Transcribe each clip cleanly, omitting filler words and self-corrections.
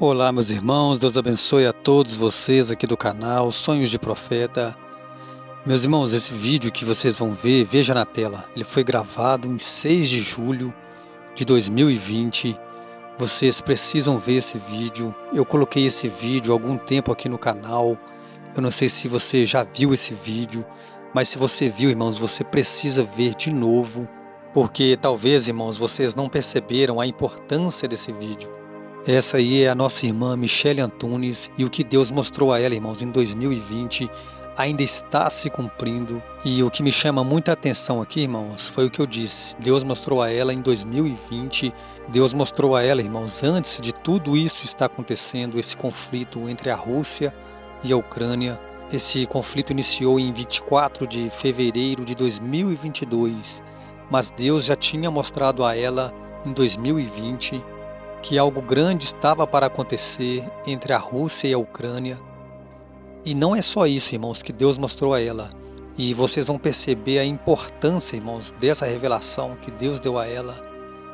Olá, meus irmãos, Deus abençoe a todos vocês aqui do canal Sonhos de Profeta. Meus irmãos, esse vídeo que vocês vão ver, veja na tela, ele foi gravado em 6 de julho de 2020. Vocês precisam ver esse vídeo. Eu coloquei esse vídeo há algum tempo aqui no canal. Eu não sei se você já viu esse vídeo, mas se você viu, irmãos, você precisa ver de novo, porque talvez, irmãos, vocês não perceberam a importância desse vídeo. Essa aí é a nossa irmã Michele Antunes, e o que Deus mostrou a ela, irmãos, em 2020 ainda está se cumprindo. E o que me chama muita atenção aqui, irmãos, foi o que eu disse. Deus mostrou a ela em 2020, Deus mostrou a ela, irmãos, antes de tudo isso estar acontecendo, esse conflito entre a Rússia e a Ucrânia. Esse conflito iniciou em 24 de fevereiro de 2022, mas Deus já tinha mostrado a ela em 2020 que algo grande estava para acontecer entre a Rússia e a Ucrânia. E não é só isso, irmãos, que Deus mostrou a ela. E vocês vão perceber a importância, irmãos, dessa revelação que Deus deu a ela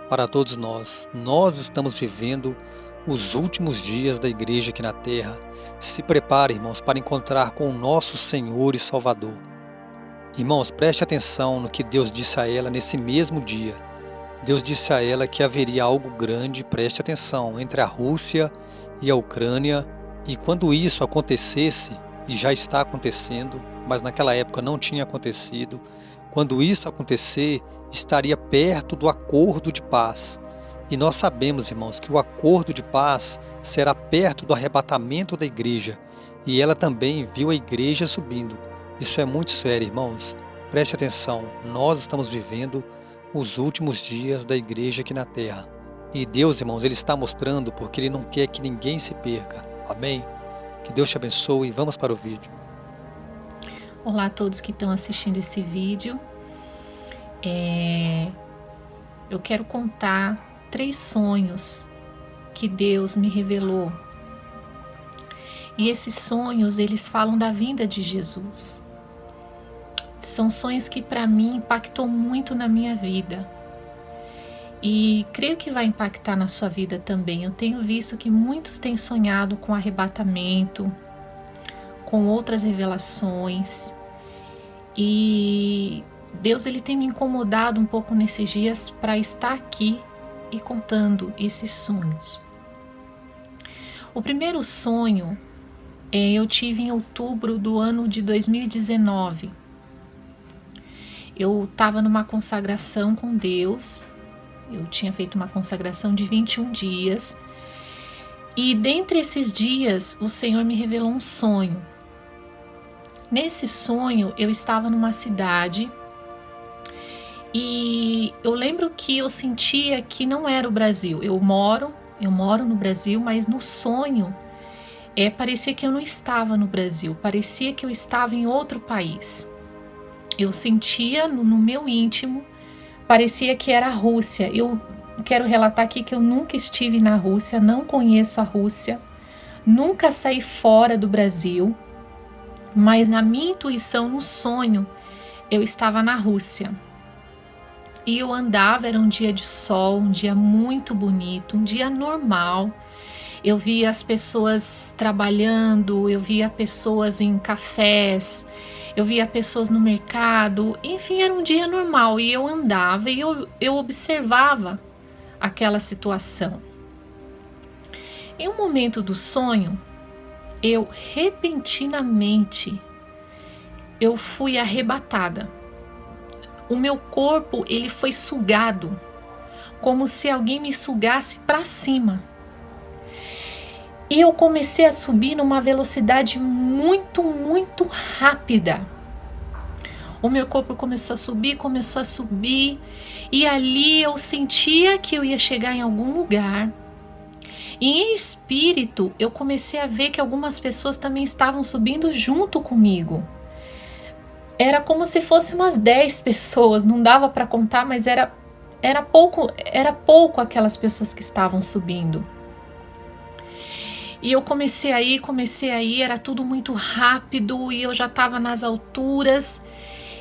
para todos nós. Nós estamos vivendo os últimos dias da igreja aqui na terra. Se prepare, irmãos, para encontrar com o nosso Senhor e Salvador. Irmãos, preste atenção no que Deus disse a ela nesse mesmo dia. Deus disse a ela que haveria algo grande, preste atenção, entre a Rússia e a Ucrânia, e quando isso acontecesse, e já está acontecendo, mas naquela época não tinha acontecido, quando isso acontecer, estaria perto do acordo de paz. E nós sabemos, irmãos, que o acordo de paz será perto do arrebatamento da igreja, e ela também viu a igreja subindo. Isso é muito sério, irmãos. Preste atenção, nós estamos vivendo os últimos dias da igreja aqui na terra. E Deus, irmãos, Ele está mostrando porque Ele não quer que ninguém se perca. Amém? Que Deus te abençoe. Vamos para o vídeo. Olá a todos que estão assistindo esse vídeo. Eu quero contar 3 sonhos que Deus me revelou. E esses sonhos, eles falam da vinda de Jesus. São sonhos que para mim impactou muito na minha vida. E creio que vai impactar na sua vida também. Eu tenho visto que muitos têm sonhado com arrebatamento, com outras revelações. E Deus ele tem me incomodado um pouco nesses dias para estar aqui e contando esses sonhos. O primeiro sonho eu tive em outubro do ano de 2019. Eu estava numa consagração com Deus, eu tinha feito uma consagração de 21 dias, e dentre esses dias o Senhor me revelou um sonho. Nesse sonho eu estava numa cidade, e eu lembro que eu sentia que não era o Brasil. Eu moro no Brasil, mas no sonho parecia que eu não estava no Brasil, parecia que eu estava em outro país. Eu sentia no meu íntimo, parecia que era a Rússia. Eu quero relatar aqui que eu nunca estive na Rússia, não conheço a Rússia, nunca saí fora do Brasil, mas na minha intuição, no sonho, eu estava na Rússia. E eu andava, era um dia de sol, um dia muito bonito, um dia normal. Eu via as pessoas trabalhando, eu via pessoas em cafés, eu via pessoas no mercado, enfim, era um dia normal. E eu andava e eu observava aquela situação. Em um momento do sonho, eu repentinamente, eu fui arrebatada. O meu corpo, ele foi sugado, como se alguém me sugasse para cima. E eu comecei a subir numa velocidade muito, muito rápida. O meu corpo começou a subir, e ali eu sentia que eu ia chegar em algum lugar. E em espírito, eu comecei a ver que algumas pessoas também estavam subindo junto comigo. Era como se fosse umas 10 pessoas, não dava para contar, mas era pouco aquelas pessoas que estavam subindo. E eu comecei a ir, era tudo muito rápido e eu já estava nas alturas.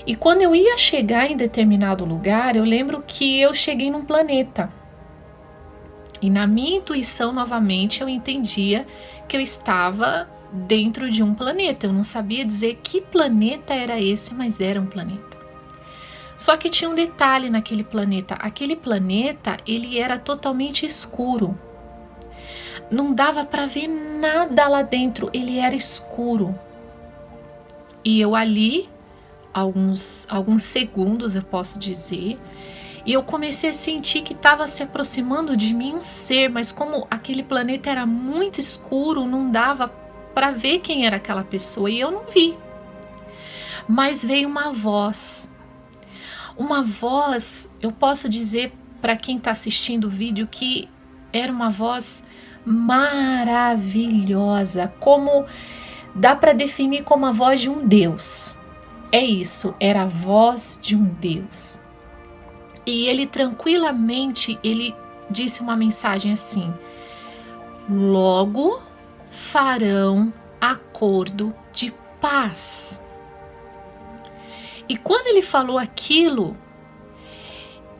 E quando eu ia chegar em determinado lugar, eu lembro que eu cheguei num planeta. E na minha intuição, novamente, eu entendia que eu estava dentro de um planeta. Eu não sabia dizer que planeta era esse, mas era um planeta. Só que tinha um detalhe naquele planeta. Aquele planeta, ele era totalmente escuro. Não dava para ver nada lá dentro, ele era escuro. E eu ali, alguns segundos eu posso dizer, e eu comecei a sentir que estava se aproximando de mim um ser, mas como aquele planeta era muito escuro, não dava para ver quem era aquela pessoa, e eu não vi. Mas veio uma voz, eu posso dizer para quem está assistindo o vídeo que era uma voz maravilhosa, como dá para definir como a voz de um Deus. É isso, era a voz de um Deus. E ele tranquilamente, ele disse uma mensagem assim: logo farão acordo de paz. E quando ele falou aquilo,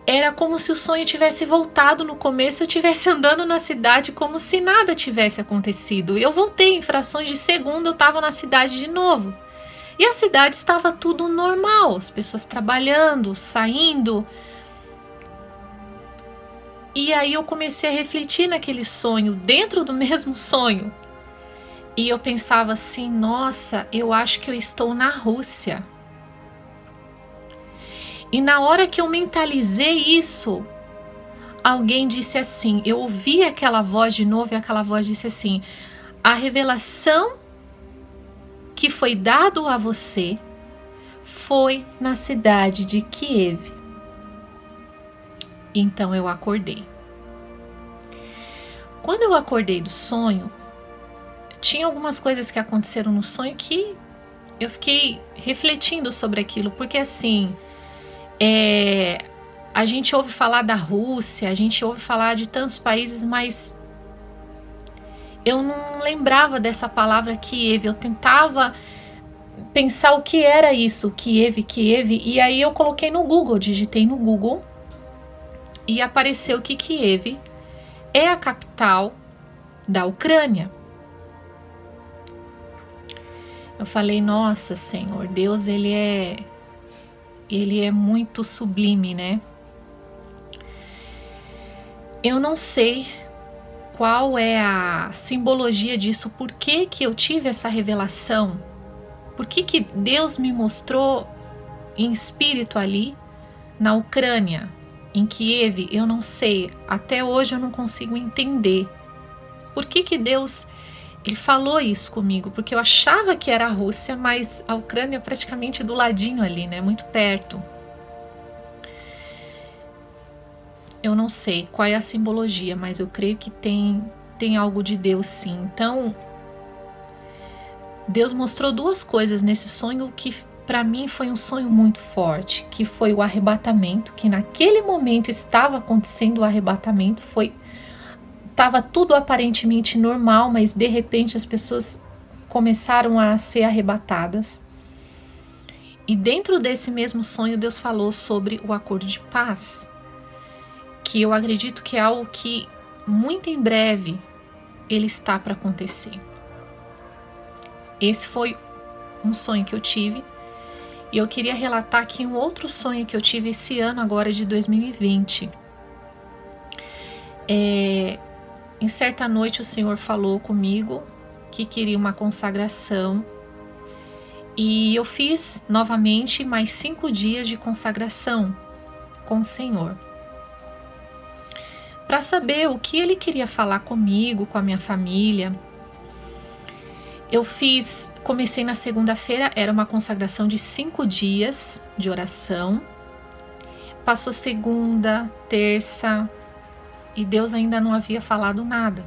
era como se o sonho tivesse voltado no começo, eu estivesse andando na cidade como se nada tivesse acontecido. Eu voltei em frações de segundo, eu estava na cidade de novo. E a cidade estava tudo normal, as pessoas trabalhando, saindo. E aí eu comecei a refletir naquele sonho, dentro do mesmo sonho. E eu pensava assim, nossa, eu acho que eu estou na Rússia. E na hora que eu mentalizei isso, alguém disse assim, eu ouvi aquela voz de novo e aquela voz disse assim: a revelação que foi dado a você foi na cidade de Kiev. Então eu acordei. Quando eu acordei do sonho, tinha algumas coisas que aconteceram no sonho que eu fiquei refletindo sobre aquilo, porque assim, a gente ouve falar da Rússia, a gente ouve falar de tantos países, mas eu não lembrava dessa palavra Kiev. Eu tentava pensar o que era isso, Kiev, e aí eu coloquei no Google, digitei no Google e apareceu que Kiev é a capital da Ucrânia. Eu falei, nossa Senhor, Deus, ele é muito sublime, né? Eu não sei qual é a simbologia disso, por que que eu tive essa revelação, por que que Deus me mostrou em espírito ali na Ucrânia, em Kiev, eu não sei, até hoje eu não consigo entender por que que Deus ele falou isso comigo, porque eu achava que era a Rússia, mas a Ucrânia é praticamente do ladinho ali, né? Muito perto. Eu não sei qual é a simbologia, mas eu creio que tem algo de Deus sim. Então, Deus mostrou duas coisas nesse sonho que para mim foi um sonho muito forte, que foi o arrebatamento, que naquele momento estava acontecendo o arrebatamento, estava tudo aparentemente normal, mas de repente as pessoas começaram a ser arrebatadas. E dentro desse mesmo sonho, Deus falou sobre o acordo de paz, que eu acredito que é algo que muito em breve ele está para acontecer. Esse foi um sonho que eu tive, e eu queria relatar aqui um outro sonho que eu tive esse ano agora de 2020. Em certa noite o Senhor falou comigo que queria uma consagração, e eu fiz novamente mais 5 dias de consagração com o Senhor, para saber o que Ele queria falar comigo, com a minha família. Comecei na segunda-feira, era uma consagração de 5 dias de oração, passou segunda, terça, e Deus ainda não havia falado nada.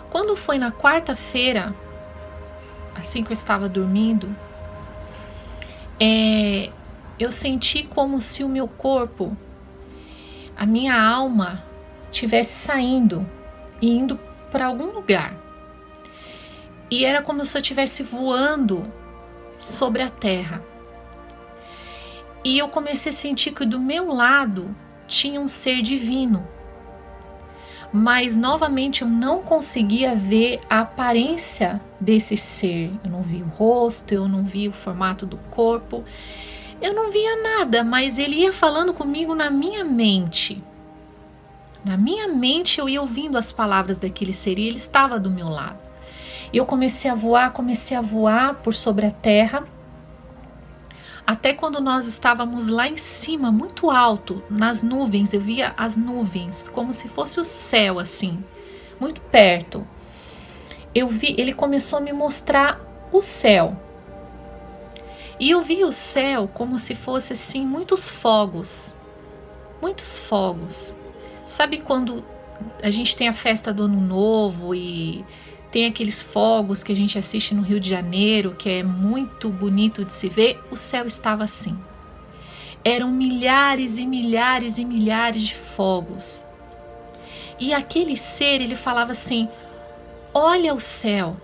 Quando foi na quarta-feira, assim que eu estava dormindo, eu senti como se o meu corpo, a minha alma, estivesse saindo e indo para algum lugar. E era como se eu estivesse voando sobre a terra. E eu comecei a sentir que do meu lado tinha um ser divino. mas novamente eu não conseguia ver a aparência desse ser. Eu não vi o rosto, eu não vi o formato do corpo, eu não via nada, mas ele ia falando comigo na minha mente. Na minha mente eu ia ouvindo as palavras daquele ser e ele estava do meu lado. E eu comecei a voar por sobre a terra, até quando nós estávamos lá em cima, muito alto, nas nuvens. Eu via as nuvens, como se fosse o céu, assim, muito perto. Ele começou a me mostrar o céu. E eu vi o céu como se fosse, assim, muitos fogos. Muitos fogos. Sabe quando a gente tem a festa do Ano Novo e tem aqueles fogos que a gente assiste no Rio de Janeiro, que é muito bonito de se ver? O céu estava assim. Eram milhares e milhares e milhares de fogos. E aquele ser, ele falava assim: olha o céu.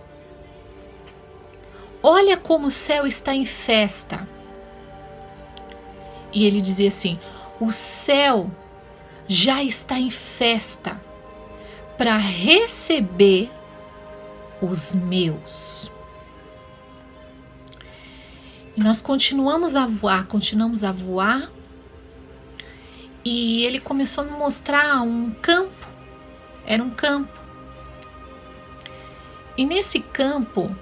Olha como o céu está em festa. E ele dizia assim: o céu já está em festa para receber os meus. E nós continuamos a voar, e ele começou a me mostrar um campo. Era um campo. E nesse campo,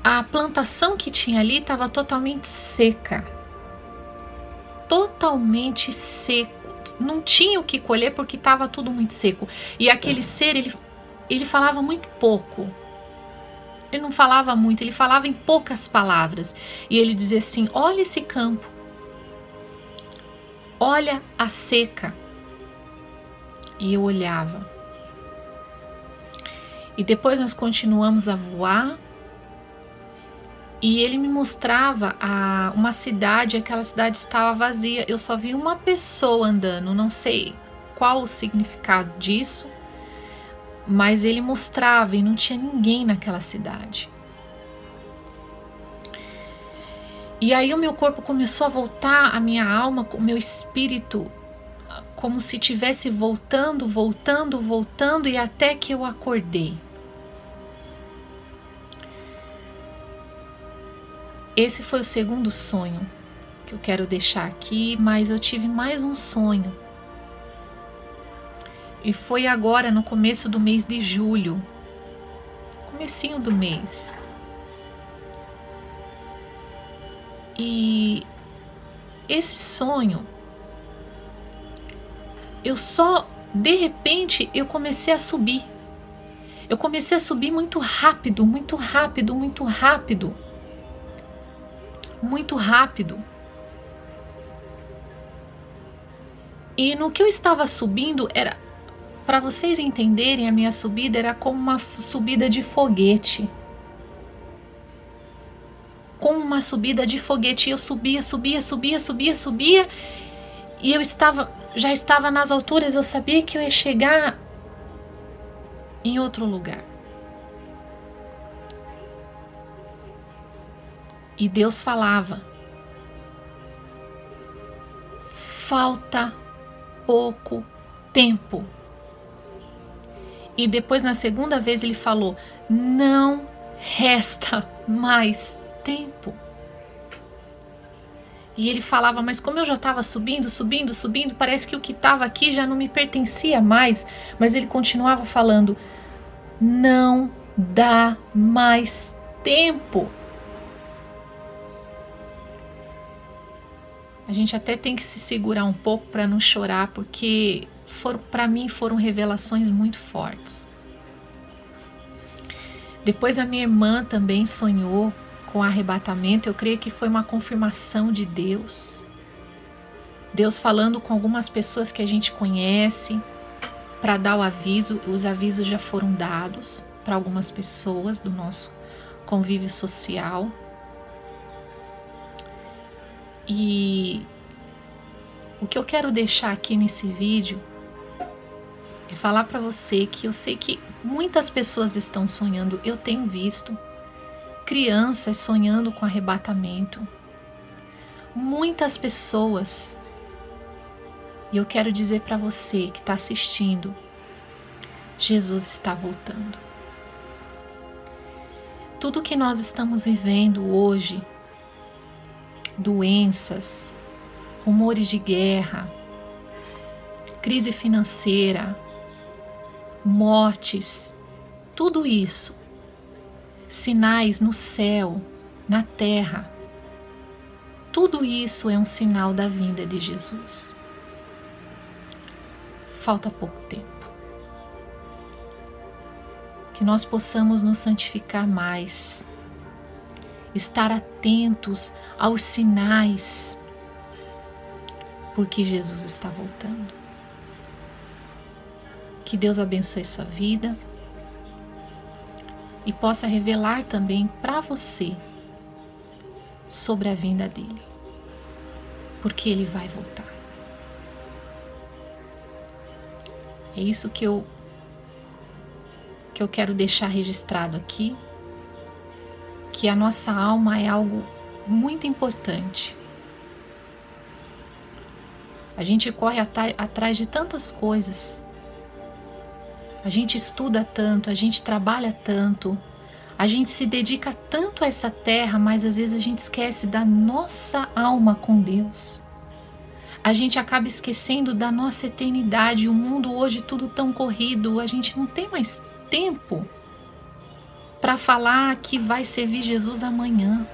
a plantação que tinha ali estava totalmente seca. Totalmente seco. Não tinha o que colher porque estava tudo muito seco. E aquele ser, ele falava muito pouco. Ele não falava muito, ele falava em poucas palavras. E ele dizia assim: olha esse campo. Olha a seca. E eu olhava. E depois nós continuamos a voar. E ele me mostrava uma cidade, aquela cidade estava vazia. Eu só vi uma pessoa andando, não sei qual o significado disso, mas ele mostrava e não tinha ninguém naquela cidade. E aí o meu corpo começou a voltar, a minha alma, o meu espírito, como se estivesse voltando, e até que eu acordei. Esse foi o segundo sonho que eu quero deixar aqui, mas eu tive mais um sonho. E foi agora no começo do mês de julho, comecinho do mês. E esse sonho, de repente, eu comecei a subir. Eu comecei a subir muito rápido, muito rápido, muito rápido. Muito rápido. E no que eu estava subindo, era, para vocês entenderem, a minha subida era como uma subida de foguete. Como uma subida de foguete. E eu subia. E eu já estava nas alturas, eu sabia que eu ia chegar em outro lugar. E Deus falava: falta pouco tempo. E depois, na segunda vez, ele falou: não resta mais tempo. E ele falava: mas como eu já estava subindo, parece que o que estava aqui já não me pertencia mais. Mas ele continuava falando: não dá mais tempo. A gente até tem que se segurar um pouco para não chorar, porque para mim foram revelações muito fortes. Depois a minha irmã também sonhou com arrebatamento. Eu creio que foi uma confirmação de Deus. Deus falando com algumas pessoas que a gente conhece para dar o aviso. Os avisos já foram dados para algumas pessoas do nosso convívio social. E o que eu quero deixar aqui nesse vídeo é falar para você que eu sei que muitas pessoas estão sonhando. Eu tenho visto crianças sonhando com arrebatamento. Muitas pessoas. E eu quero dizer para você que está assistindo: Jesus está voltando. Tudo que nós estamos vivendo hoje, doenças, rumores de guerra, crise financeira, mortes, tudo isso, sinais no céu, na terra, tudo isso é um sinal da vinda de Jesus. Falta pouco tempo. Que nós possamos nos santificar mais, estar atentos aos sinais, porque Jesus está voltando. Que Deus abençoe sua vida e possa revelar também para você sobre a vinda dele, porque ele vai voltar. É isso que eu quero deixar registrado aqui, que a nossa alma é algo muito importante. A gente corre atrás de tantas coisas, a gente estuda tanto, a gente trabalha tanto, a gente se dedica tanto a essa terra, mas às vezes a gente esquece da nossa alma com Deus. A gente acaba esquecendo da nossa eternidade. O mundo hoje tudo tão corrido, a gente não tem mais tempo para falar que vai servir Jesus amanhã.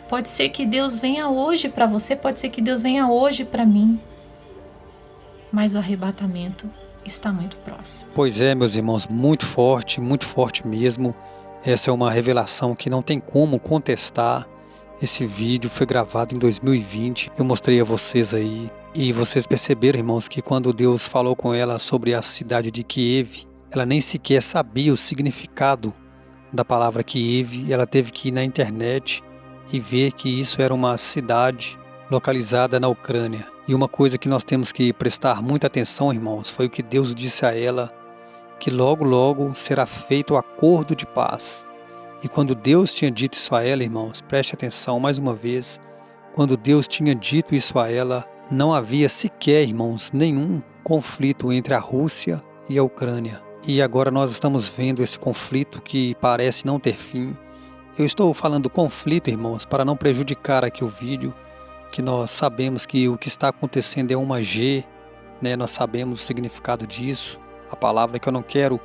Pode ser que Deus venha hoje para você, pode ser que Deus venha hoje para mim, mas o arrebatamento está muito próximo. Pois é, meus irmãos, muito forte mesmo. Essa é uma revelação que não tem como contestar. Esse vídeo foi gravado em 2020, eu mostrei a vocês aí. E vocês perceberam, irmãos, que quando Deus falou com ela sobre a cidade de Kiev, ela nem sequer sabia o significado da palavra Kiev. Ela teve que ir na internet e ver que isso era uma cidade localizada na Ucrânia. E uma coisa que nós temos que prestar muita atenção, irmãos, foi o que Deus disse a ela, que logo, logo será feito o acordo de paz. E quando Deus tinha dito isso a ela, irmãos, preste atenção mais uma vez, quando Deus tinha dito isso a ela, não havia sequer, irmãos, nenhum conflito entre a Rússia e a Ucrânia. E agora nós estamos vendo esse conflito que parece não ter fim. Eu estou falando conflito, irmãos, para não prejudicar aqui o vídeo, que nós sabemos que o que está acontecendo é uma G, né? Nós sabemos o significado disso, a palavra que eu não quero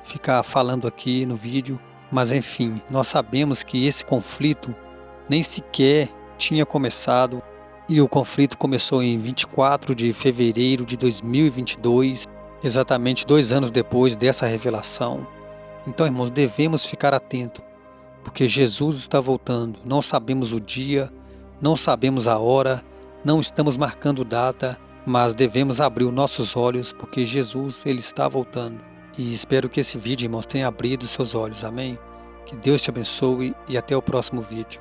ficar falando aqui no vídeo, mas enfim, nós sabemos que esse conflito nem sequer tinha começado, e o conflito começou em 24 de fevereiro de 2022, exatamente 2 anos depois dessa revelação. Então, irmãos, devemos ficar atentos, porque Jesus está voltando. Não sabemos o dia, não sabemos a hora, não estamos marcando data, mas devemos abrir os nossos olhos, porque Jesus, ele está voltando. E espero que esse vídeo, irmãos, tenha abrido seus olhos. Amém? Que Deus te abençoe e até o próximo vídeo.